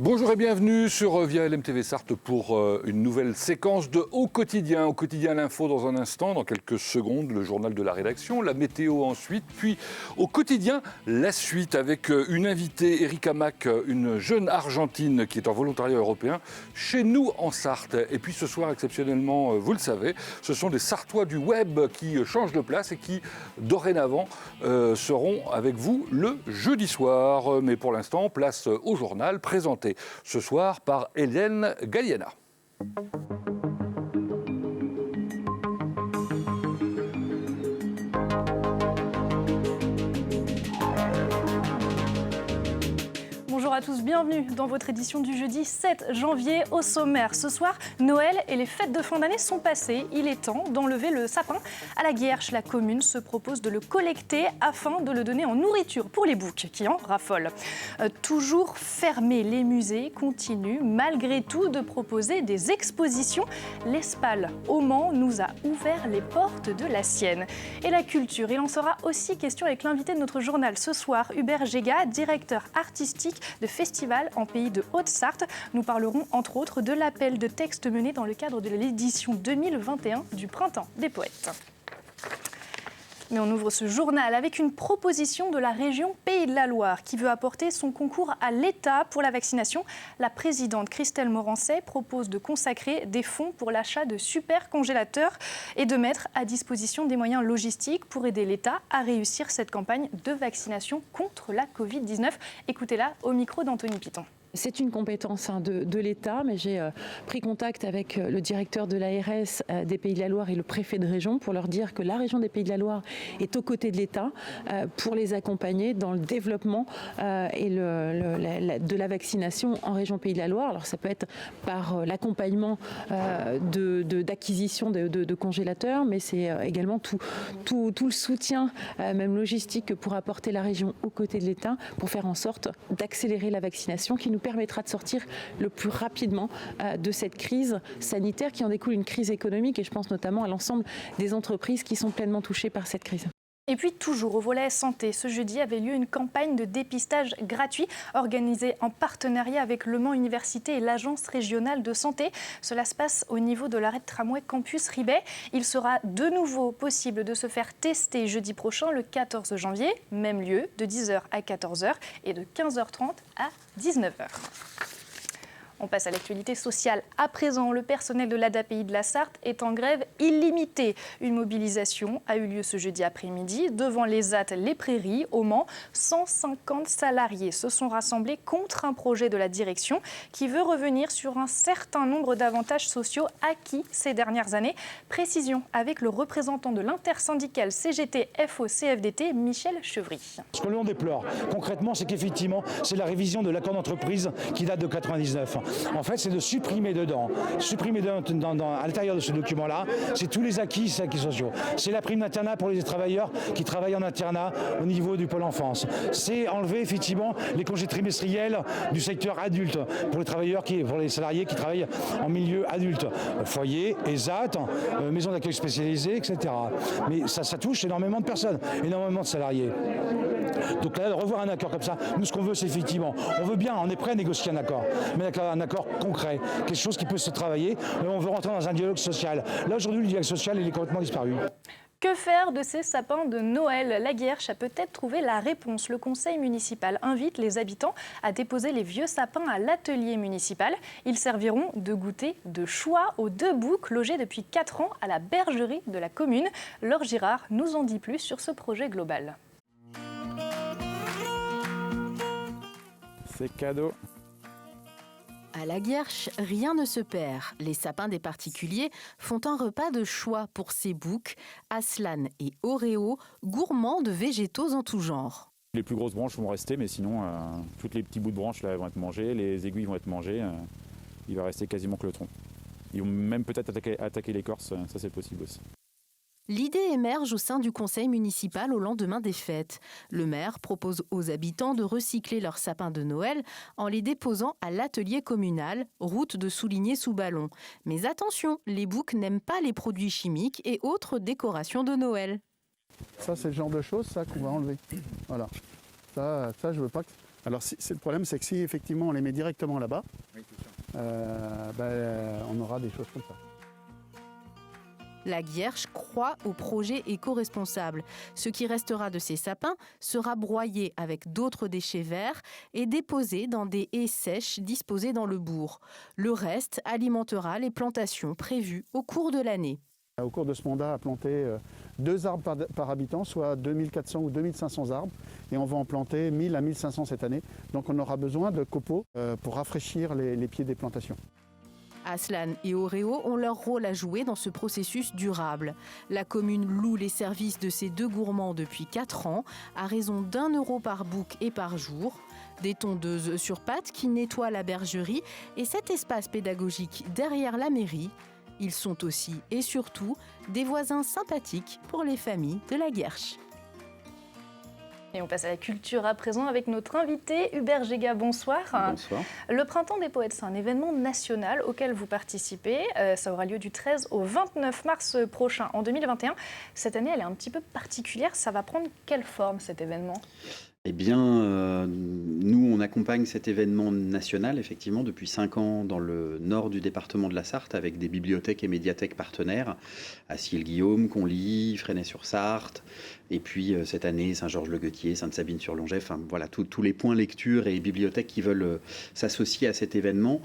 Bonjour et bienvenue sur Via LMTV Sarthe pour une nouvelle séquence de Au Quotidien. Au Quotidien, l'info dans un instant, dans quelques secondes, le journal de la rédaction, la météo ensuite, puis Au Quotidien, la suite avec une invitée, Erika Mack, une jeune Argentine qui est en volontariat européen chez nous en Sarthe. Et puis ce soir, exceptionnellement, vous le savez, ce sont des Sartois du web qui changent de place et qui, dorénavant, seront avec vous le jeudi soir. Mais pour l'instant, place au journal présenté ce soir par Hélène Galliena. Bonjour à tous, bienvenue dans votre édition du jeudi 7 janvier. Au sommaire, ce soir, Noël et les fêtes de fin d'année sont passées. Il est temps d'enlever le sapin. À la Guierche, la commune se propose de le collecter afin de le donner en nourriture pour les boucs qui en raffolent. Toujours fermés, les musées continuent malgré tout de proposer des expositions. L'Espal au Mans nous a ouvert les portes de la sienne. Et la culture, il en sera aussi question avec l'invité de notre journal ce soir, Hubert Géga, directeur artistique de festival en pays de Haute-Sarthe. Nous parlerons entre autres de l'appel de texte mené dans le cadre de l'édition 2021 du Printemps des Poètes. Mais on ouvre ce journal avec une proposition de la région Pays de la Loire qui veut apporter son concours à l'État pour la vaccination. La présidente Christelle Morancet propose de consacrer des fonds pour l'achat de supercongélateurs et de mettre à disposition des moyens logistiques pour aider l'État à réussir cette campagne de vaccination contre la Covid-19. Écoutez-la au micro d'Anthony Piton. C'est une compétence de l'État, mais j'ai pris contact avec le directeur de l'ARS des Pays de la Loire et le préfet de région pour leur dire que la région des Pays de la Loire est aux côtés de l'État pour les accompagner dans le développement de la vaccination en région Pays de la Loire. Alors ça peut être par l'accompagnement d'acquisition de congélateurs, mais c'est également tout le soutien, même logistique, que pourra apporter la région aux côtés de l'État pour faire en sorte d'accélérer la vaccination qui nous permettra de sortir le plus rapidement de cette crise sanitaire qui en découle une crise économique, et je pense notamment à l'ensemble des entreprises qui sont pleinement touchées par cette crise. Et puis toujours au volet santé, ce jeudi avait lieu une campagne de dépistage gratuit organisée en partenariat avec Le Mans Université et l'Agence régionale de santé. Cela se passe au niveau de l'arrêt de tramway Campus Ribet. Il sera de nouveau possible de se faire tester jeudi prochain, le 14 janvier, même lieu, de 10h à 14h et de 15h30 à 19h. On passe à l'actualité sociale. À présent, le personnel de l'ADAPI de la Sarthe est en grève illimitée. Une mobilisation a eu lieu ce jeudi après-midi devant les ZAT Les Prairies au Mans. 150 salariés se sont rassemblés contre un projet de la direction qui veut revenir sur un certain nombre d'avantages sociaux acquis ces dernières années. Précision avec le représentant de l'intersyndicale CGT FO CFDT, Michel Chevry. Ce que l'on déplore concrètement, c'est qu'effectivement, c'est la révision de l'accord d'entreprise qui date de 1999. En fait, c'est de supprimer à l'intérieur de ce document-là, c'est tous les acquis sociaux. C'est la prime d'internat pour les travailleurs qui travaillent en internat au niveau du pôle enfance. C'est enlever effectivement les congés trimestriels du secteur adulte pour les salariés qui travaillent en milieu adulte, foyer, ESAT, maison d'accueil spécialisée, etc. Mais ça touche énormément de personnes, énormément de salariés. Donc là, de revoir un accord comme ça, nous ce qu'on veut, c'est effectivement, on est prêt à négocier un accord, mais un accord concret, quelque chose qui peut se travailler, mais on veut rentrer dans un dialogue social. Là aujourd'hui, le dialogue social, il est complètement disparu. Que faire de ces sapins de Noël ? La Guierche a peut-être trouvé la réponse. Le conseil municipal invite les habitants à déposer les vieux sapins à l'atelier municipal. Ils serviront de goûter de choix aux 2 boucs logés depuis 4 ans à la bergerie de la commune. Laure Girard nous en dit plus sur ce projet global. C'est cadeau. À la Guierche, rien ne se perd. Les sapins des particuliers font un repas de choix pour ces boucs, Aslan et Oreo, gourmands de végétaux en tout genre. Les plus grosses branches vont rester, mais sinon, tous les petits bouts de branches là, vont être mangés, les aiguilles vont être mangées, il va rester quasiment que le tronc. Ils vont même peut-être attaquer l'écorce, ça c'est possible aussi. L'idée émerge au sein du conseil municipal au lendemain des fêtes. Le maire propose aux habitants de recycler leurs sapins de Noël en les déposant à l'atelier communal, route de Souligné-sous-Ballon. Mais attention, les boucs n'aiment pas les produits chimiques et autres décorations de Noël. Ça, c'est le genre de choses ça qu'on va enlever. Voilà. Ça, je veux pas que Alors c'est le problème, c'est que si effectivement on les met directement là-bas, on aura des choses comme ça. La Guierche croit au projet éco-responsable. Ce qui restera de ces sapins sera broyé avec d'autres déchets verts et déposé dans des haies sèches disposées dans le bourg. Le reste alimentera les plantations prévues au cours de l'année. Au cours de ce mandat, à planter 2 arbres par habitant, soit 2400 ou 2500 arbres. Et on va en planter 1000 à 1500 cette année. Donc on aura besoin de copeaux pour rafraîchir les pieds des plantations. Aslan et Oreo ont leur rôle à jouer dans ce processus durable. La commune loue les services de ces 2 gourmands depuis 4 ans, à raison d'1 € par bouc et par jour. Des tondeuses sur pattes qui nettoient la bergerie et cet espace pédagogique derrière la mairie. Ils sont aussi et surtout des voisins sympathiques pour les familles de la Guierche. Et on passe à la culture à présent avec notre invité Hubert Géga. Bonsoir. Bonsoir. Le Printemps des Poètes, c'est un événement national auquel vous participez. Ça aura lieu du 13 au 29 mars prochain, en 2021. Cette année, elle est un petit peu particulière. Ça va prendre quelle forme, cet événement ? Eh bien, nous, on accompagne cet événement national, effectivement, depuis 5 ans dans le nord du département de la Sarthe, avec des bibliothèques et médiathèques partenaires, à Ciel-Guillaume, Conly, Fresnay-sur-Sarthe, et puis cette année, Saint-Georges-le-Guetier, Sainte-Sabine-sur-Longève, enfin voilà, tous les points lecture et bibliothèques qui veulent s'associer à cet événement.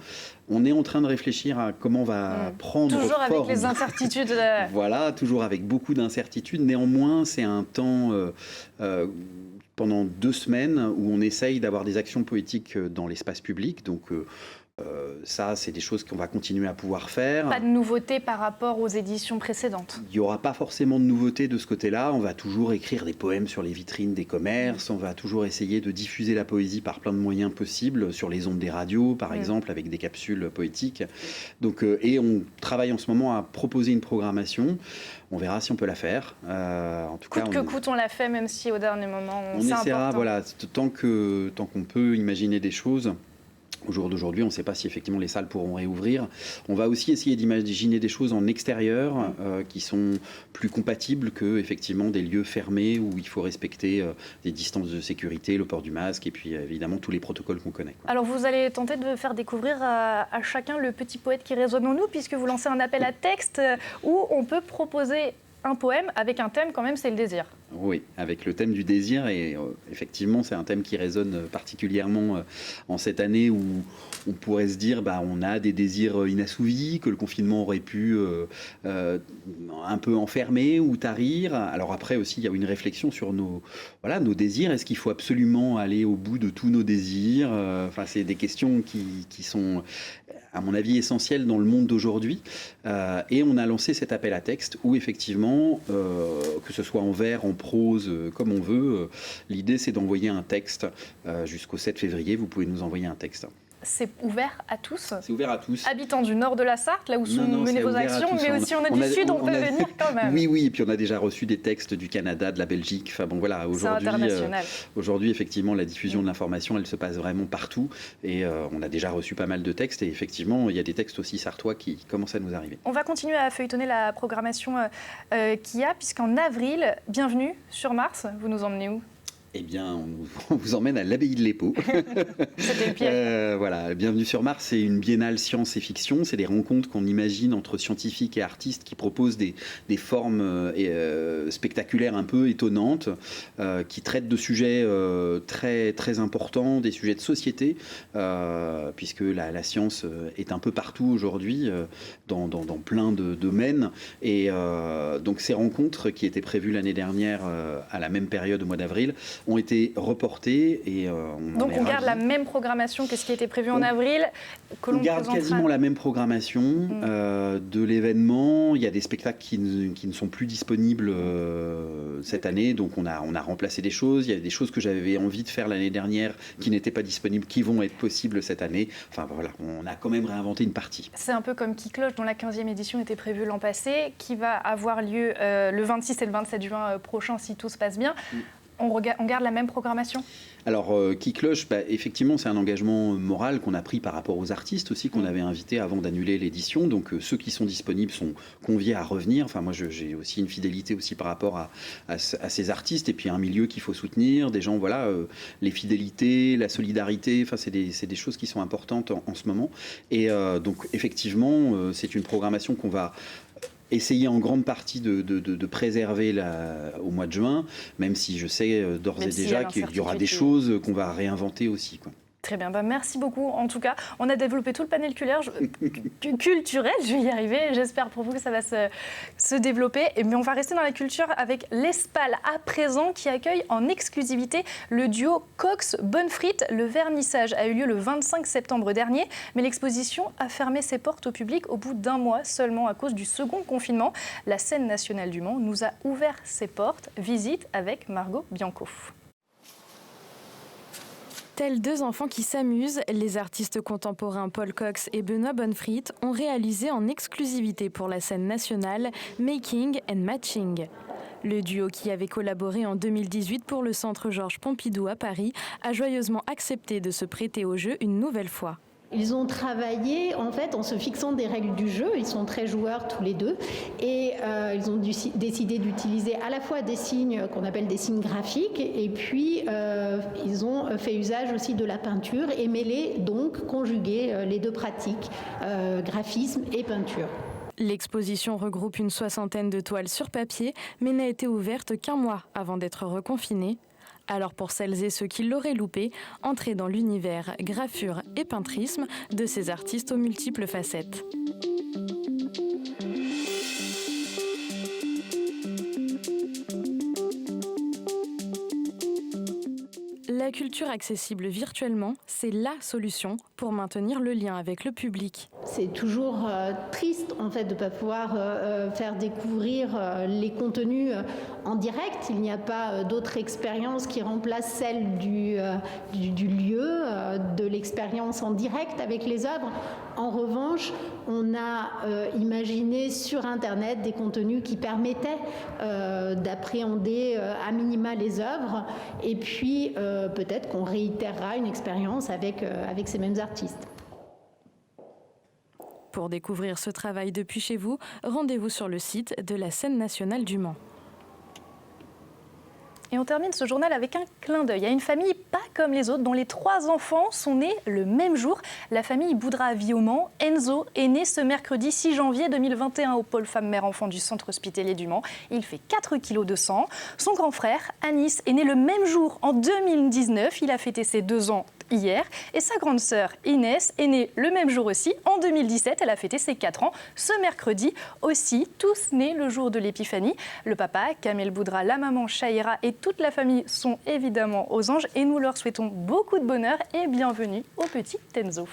On est en train de réfléchir à comment on va prendre toujours forme. Avec les incertitudes. Voilà, toujours avec beaucoup d'incertitudes. Néanmoins, c'est un temps... pendant 2 semaines où on essaye d'avoir des actions poétiques dans l'espace public. Donc ça, c'est des choses qu'on va continuer à pouvoir faire. Pas de nouveautés par rapport aux éditions précédentes. Il n'y aura pas forcément de nouveautés de ce côté-là. On va toujours écrire des poèmes sur les vitrines des commerces. On va toujours essayer de diffuser la poésie par plein de moyens possibles, sur les ondes des radios, par exemple, avec des capsules poétiques. Donc, et on travaille en ce moment à proposer une programmation. On verra si on peut la faire. En tout cas, coûte, on l'a fait, même si au dernier moment, on essaiera. Voilà, tant qu'on peut imaginer des choses. Au jour d'aujourd'hui, on ne sait pas si effectivement les salles pourront réouvrir. On va aussi essayer d'imaginer des choses en extérieur qui sont plus compatibles que effectivement des lieux fermés où il faut respecter des distances de sécurité, le port du masque et puis évidemment tous les protocoles qu'on connaît. Alors vous allez tenter de faire découvrir à chacun le petit poète qui résonne en nous, puisque vous lancez un appel à texte où on peut proposer un poème avec un thème quand même, c'est le désir. Oui, avec le thème du désir, et effectivement c'est un thème qui résonne particulièrement en cette année où on pourrait se dire on a des désirs inassouvis, que le confinement aurait pu un peu enfermer ou tarir. Alors après aussi il y a une réflexion sur nos désirs. Est-ce qu'il faut absolument aller au bout de tous nos désirs ? Enfin, c'est des questions qui sont à mon avis essentielles dans le monde d'aujourd'hui. Et on a lancé cet appel à texte où effectivement, que ce soit en vers, en prose, comme on veut, l'idée c'est d'envoyer un texte jusqu'au 7 février. Vous pouvez nous envoyer un texte. C'est ouvert à tous. C'est ouvert à tous. Habitants du nord de la Sarthe, là où sont menées vos actions, mais aussi on est du sud, on peut venir quand même. Oui, et puis on a déjà reçu des textes du Canada, de la Belgique. Enfin bon, voilà, aujourd'hui, effectivement, la diffusion de l'information, elle se passe vraiment partout. Et on a déjà reçu pas mal de textes. Et effectivement, il y a des textes aussi sartois qui commencent à nous arriver. On va continuer à feuilletonner la programmation qu'il y a, puisqu'en avril, bienvenue sur Mars. Vous nous emmenez où ? Eh bien, on vous emmène à l'abbaye de l'Épau. C'était le pied. Voilà, Bienvenue sur Mars, c'est une biennale science et fiction. C'est des rencontres qu'on imagine entre scientifiques et artistes qui proposent des formes spectaculaires un peu étonnantes, qui traitent de sujets très, très importants, des sujets de société, puisque la science est un peu partout aujourd'hui, dans plein de domaines. Et donc ces rencontres qui étaient prévues l'année dernière à la même période, au mois d'avril, ont été reportés et donc on garde la même programmation que ce qui était prévu en avril. On garde quasiment la même programmation de l'événement. Il y a des spectacles qui ne sont plus disponibles cette année, donc on a remplacé des choses. Il y a des choses que j'avais envie de faire l'année dernière qui n'étaient pas disponibles, qui vont être possibles cette année. Enfin voilà, on a quand même réinventé une partie. C'est un peu comme Qui cloche, dont la 15e édition était prévue l'an passé, qui va avoir lieu le 26 et le 27 juin prochain si tout se passe bien. On garde la même programmation ? Alors, qui cloche, effectivement, c'est un engagement moral qu'on a pris par rapport aux artistes aussi, qu'on avait invités avant d'annuler l'édition. Donc, ceux qui sont disponibles sont conviés à revenir. Enfin, moi, j'ai aussi une fidélité aussi par rapport à ces artistes. Et puis, un milieu qu'il faut soutenir. Des gens, voilà, les fidélités, la solidarité, enfin, c'est des choses qui sont importantes en ce moment. Et donc, effectivement, c'est une programmation qu'on va essayer en grande partie de préserver au mois de juin, même si je sais d'ores et déjà qu'il y aura des choses qu'on va réinventer aussi, quoi. Très bien, merci beaucoup. En tout cas, on a développé tout le panel culturel, je vais y arriver. J'espère pour vous que ça va se développer. Mais on va rester dans la culture avec l'Espal à présent qui accueille en exclusivité le duo Cox-Bonne-Frite. Le vernissage a eu lieu le 25 septembre dernier, mais l'exposition a fermé ses portes au public au bout d'un mois seulement à cause du second confinement. La Scène nationale du Mans nous a ouvert ses portes. Visite avec Margot Bianco. Tels deux enfants qui s'amusent, les artistes contemporains Paul Cox et Benoît Bonne-Frite ont réalisé en exclusivité pour la scène nationale Making and Matching. Le duo qui avait collaboré en 2018 pour le Centre Georges Pompidou à Paris a joyeusement accepté de se prêter au jeu une nouvelle fois. Ils ont travaillé en fait en se fixant des règles du jeu, ils sont très joueurs tous les deux et ils ont décidé d'utiliser à la fois des signes qu'on appelle des signes graphiques et puis ils ont fait usage aussi de la peinture et mêlé donc conjugué les deux pratiques, graphisme et peinture. L'exposition regroupe une 60aine de toiles sur papier mais n'a été ouverte qu'un mois avant d'être reconfinée. Alors pour celles et ceux qui l'auraient loupé, entrez dans l'univers graffure et peintrisme de ces artistes aux multiples facettes. La culture accessible virtuellement, c'est la solution pour maintenir le lien avec le public. C'est toujours triste en fait de ne pas pouvoir faire découvrir les contenus en direct. Il n'y a pas d'autre expérience qui remplace celle du lieu, de l'expérience en direct avec les œuvres. En revanche, on a imaginé sur Internet des contenus qui permettaient d'appréhender à minima les œuvres et puis peut-être qu'on réitérera une expérience avec ces mêmes artistes. Pour découvrir ce travail depuis chez vous, rendez-vous sur le site de la Scène nationale du Mans. Et on termine ce journal avec un clin d'œil à une famille pas comme les autres, dont les 3 enfants sont nés le même jour. La famille Boudra vit au Mans. Enzo est né ce mercredi 6 janvier 2021 au pôle femmes-mères-enfants du centre hospitalier du Mans. Il fait 4 kg de sang. Son grand frère, Anis, est né le même jour en 2019. Il a fêté ses 2 ans hier. Et sa grande sœur, Inès, est née le même jour aussi. En 2017, elle a fêté ses 4 ans. Ce mercredi aussi, tous nés le jour de l'épiphanie. Le papa, Kamel Boudra, la maman, Chahira et toute la famille sont évidemment aux anges. Et nous leur souhaitons beaucoup de bonheur et bienvenue au petit Enzo.